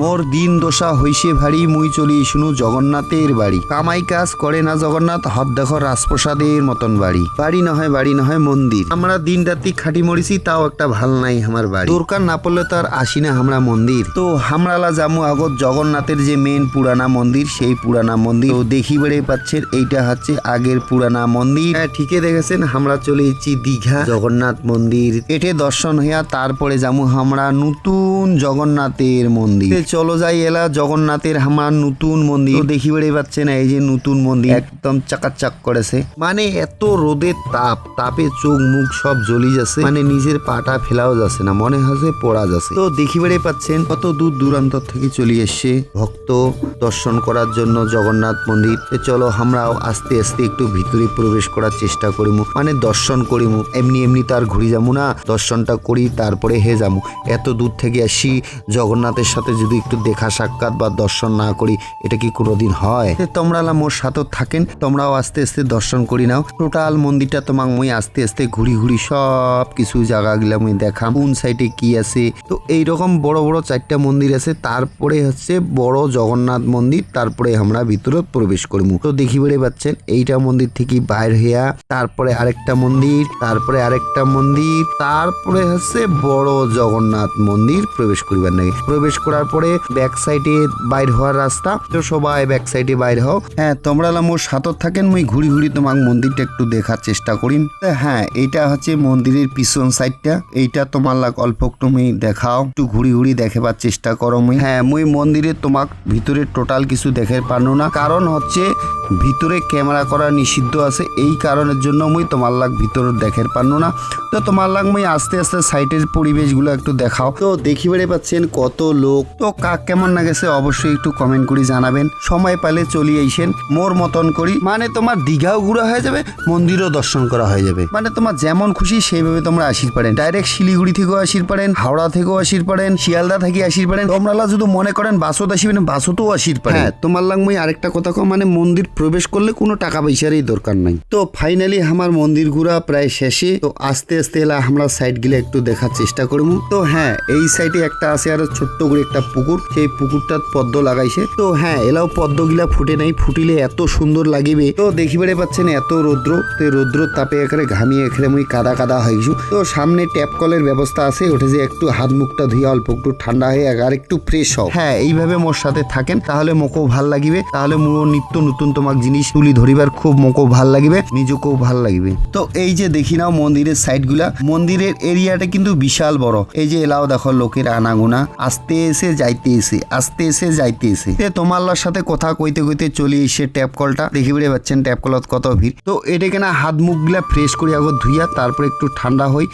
মোর দিন দশা হইছে ভারী, মুই চলি শুনু জগন্নাথের বাড়ি। কামাই কাজ করে না জগন্নাথ, হদ দেখো রাজপ্রসাদের মতন বাড়ি। বাড়ি নয় মন্দির। আমরা দিন রাত্রি খাটি মরিছি, তাও একটা ভাল নাই আমার বাড়ি। দরকার না পড়লে তো আর আসি না আমরা মন্দির। তো হামরালা জামু আগত জগন্নাথের যে মেন পুরানা মন্দির, সেই পুরানা মন্দির। তো দেখি বেড়ে পাচ্ছেন এইটা হচ্ছে আগের পুরানা মন্দির। হ্যাঁ ঠিকই দেখেছেন, আমরা চলে এসেছি দীঘা জগন্নাথ মন্দির। এটে দর্শন হইয়া তারপরে যামু আমরা নতুন জগন্নাথের মন্দির। চলো যাই এলা জগন্নাথের আমার নতুন মন্দির। তো দেখি বেড়ে পাচ্ছেন এই যে নতুন মন্দির একদম চাকাচাক করেছে। মানে এত রোদের তাপে চোখ মুখ সব জ্বলি যাচ্ছে, মানে নিজের পাটা ফেলাও যাচ্ছে না, মনে হচ্ছে পড়া যাচ্ছে। তো দেখি বেড়ে পাচ্ছেন কত দূর দূরান্ত থেকে চলে এসছে ভক্ত দর্শন করার জন্য জগন্নাথ মন্দির। চলো আমরাও আস্তে আস্তে একটু ভিতরে প্রবেশ করার চেষ্টা করিমু, মানে দর্শন করিমু। এমনি তো আর ঘুরি যাবো না, দর্শনটা করি তারপরে হে যাবো। এত দূর থেকে আসি, জগন্নাথের সাথে যদি একটু দেখা সাক্ষাৎ বা দর্শন না করি, এটা কি কোনোদিন হয়? তোমরা মোর সাথে থাকেন, তোমরাও আস্তে আস্তে দর্শন করি নাও। টোটাল মন্দিরটা তোমাক মুই আস্তে আস্তে ঘুরি সব কিছু জায়গাগুলা মুই দেখাম, কোন সাইডে কি আছে। তো এইরকম বড় বড় 4টা মন্দির আছে, তারপরে হচ্ছে বড় জগন্নাথ মন্দির, তারপরে আমরা ভিতরে প্রবেশ করবো। তো দেখি বেড়ে পাচ্ছেন এইটা মন্দির থেকে বাইর হইয়া তারপরে আরেকটা মন্দির, তারপরে আরেকটা মন্দির, তারপরে হচ্ছে বড় জগন্নাথ মন্দির প্রবেশ করিবার নাকি। প্রবেশ করার পরে ব্যাক সাইডে বাইর হওয়ার রাস্তা। তো সবাই ব্যাক সাইডে বাইর হও। হ্যাঁ তোমরা মোর সাথে থাকেন, মুই ঘুরি তোমাক মন্দিরটা একটু দেখার চেষ্টা করিম। হ্যাঁ এইটা হচ্ছে মন্দিরের পিছন সাইডটা। এইটা তোমার অল্প একটু মুই দেখাও, একটু ঘুরি দেখাবার চেষ্টা করো মুই। হ্যাঁ মুই মন্দিরে তোমাক ভিতরে টোটাল কিছু দেখে পারলো না, কারণ হচ্ছে ভিতরে ক্যামেরা করা নিষিদ্ধ আছে। এই কারণের জন্য মুই তোমার ভিতরে দেখের পারলো না। তো তোমার মুই আস্তে আস্তে সাইটের পরিবেশগুলো একটু দেখাও। তো দেখি বেড়ে পাচ্ছেন কত লোক। তো কাক কেমন না গেছে অবশ্যই একটু কমেন্ট করে জানাবেন। সময় পালে চলে আইসেন মোর মতন করি, মানে তোমার দীঘাও ঘুরা হয়ে যাবে, মন্দিরও দর্শন করা হয়ে যাবে। মানে তোমার যেমন খুশি সেইভাবে তোমরা আসির পারেন। ডাইরেক্ট শিলিগুড়ি থেকেও আসির পারেন, হাওড়া থেকেও আসির পারেন, শিয়ালদা থেকে আসির পারেন। তোমরা যদি মনে করেন বাসত আসিবেন, বাসতেও আসির পারেন। হ্যাঁ তোমার মুই আরেকটা কথা কম, মানে মন্দির প্রবেশ করলে কোনো টাকা পয়সারই দরকার নাই। তো ফাইনালি আমার মন্দির ঘুরা প্রায় শেষে। তো আস্তে আস্তে এলা আমরা সাইড গিলে একটু দেখার চেষ্টা করবো। তো হ্যাঁ এই সাইডে একটা আছে আর ছোট্ট করে একটা পুকুর, সেই পুকুরটা পদ্ম লাগাইছে। তো হ্যাঁ এলাও পদ্ম গিলা ফুটে নাই, ফুটিলে এত সুন্দর লাগিবে। তো দেখি বেড়ে পাচ্ছেন এত রৌদ্র, তো রৌদ্র তাপে এখানে ঘামিয়ে এখানে মুই কাদা হয়ে গেছু। তো সামনে ট্যাপ কলের ব্যবস্থা আছে, ওঠে যে একটু হাত মুখটা ধুয়ে অল্প একটু ঠান্ডা হয়ে আর একটু ফ্রেশ হও। হ্যাঁ এইভাবে মোর সাথে থাকেন, তাহলে মোকেও ভাল লাগিবে। তাহলে মোর নিত্য নতুন তোমাক জিনিস তুলি ধরিবার খুব মোকেও ভাল লাগিবে, নিজেকেও ভাল লাগিবে। তো এই যে দেখি নাও মন্দিরের সাইড গুলা, মন্দিরের এরিয়াটা কিন্তু বিশাল বড়। এই যে এলাও দেখো লোকের আনাগোনা, আসতে এসে যাইতে এসে তোমার সাথে কথা কইতে চলে এসে ট্যাপ কলটা দেখি বেড়ে পাচ্ছেন ট্যাপ কলত কত ভিড়। তো এটা কেনা হাত মুখ গুলা ফ্রেশ করে আগত ধুইয়া তারপরে একটু ঠান্ডা হই